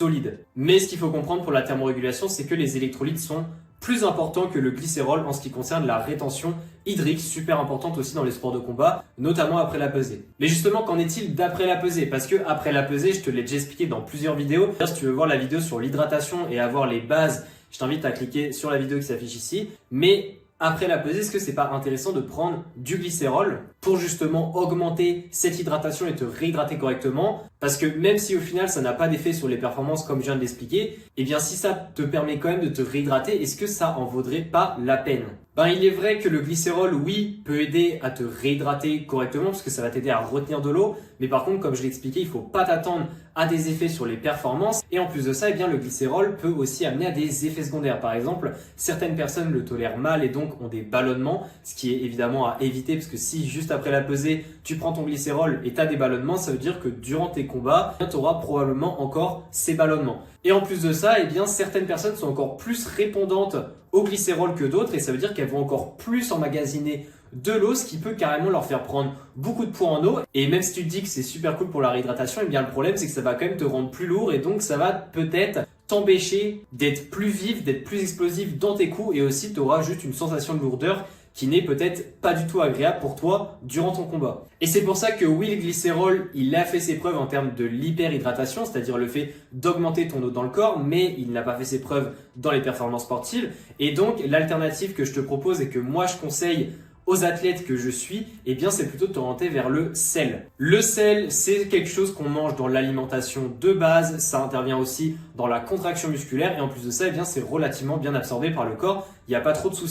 solide. Mais ce qu'il faut comprendre pour la thermorégulation, c'est que les électrolytes sont plus importants que le glycérol en ce qui concerne la rétention hydrique, super importante aussi dans les sports de combat, notamment après la pesée. Mais justement, qu'en est-il d'après la pesée? Parce que après la pesée, je te l'ai déjà expliqué dans plusieurs vidéos. Si tu veux voir la vidéo sur l'hydratation et avoir les bases, je t'invite à cliquer sur la vidéo qui s'affiche ici. Mais après la pesée, est-ce que c'est pas intéressant de prendre du glycérol pour justement augmenter cette hydratation et te réhydrater correctement? Parce que même si au final ça n'a pas d'effet sur les performances comme je viens de l'expliquer, eh bien si ça te permet quand même de te réhydrater, est-ce que ça en vaudrait pas la peine? Il est vrai que le glycérol, oui, peut aider à te réhydrater correctement parce que ça va t'aider à retenir de l'eau. Mais par contre, comme je l'ai expliqué, il faut pas t'attendre à des effets sur les performances. Et en plus de ça, eh bien, le glycérol peut aussi amener à des effets secondaires. Par exemple, certaines personnes le tolèrent mal et donc ont des ballonnements, ce qui est évidemment à éviter parce que si juste après la pesée, tu prends ton glycérol et tu as des ballonnements, ça veut dire que durant tes combats, tu auras probablement encore ces ballonnements. Et en plus de ça, eh bien, certaines personnes sont encore plus répondantes au glycérol que d'autres et ça veut dire qu'elles vont encore plus emmagasiner de l'eau, ce qui peut carrément leur faire prendre beaucoup de poids en eau. Et même si tu te dis que c'est super cool pour la réhydratation, eh bien, le problème, c'est que ça va quand même te rendre plus lourd et donc ça va peut-être t'empêcher d'être plus vif, d'être plus explosif dans tes coups et aussi tu auras juste une sensation de lourdeur qui n'est peut-être pas du tout agréable pour toi durant ton combat. Et c'est pour ça que oui, le glycérol, il a fait ses preuves en termes de l'hyperhydratation, c'est-à-dire le fait d'augmenter ton eau dans le corps, mais il n'a pas fait ses preuves dans les performances sportives. Et donc, l'alternative que je te propose et que moi je conseille aux athlètes que je suis, eh bien, c'est plutôt de t'orienter vers le sel. Le sel, c'est quelque chose qu'on mange dans l'alimentation de base. Ça intervient aussi dans la contraction musculaire et en plus de ça, eh bien, c'est relativement bien absorbé par le corps. Il n'y a pas trop de soucis.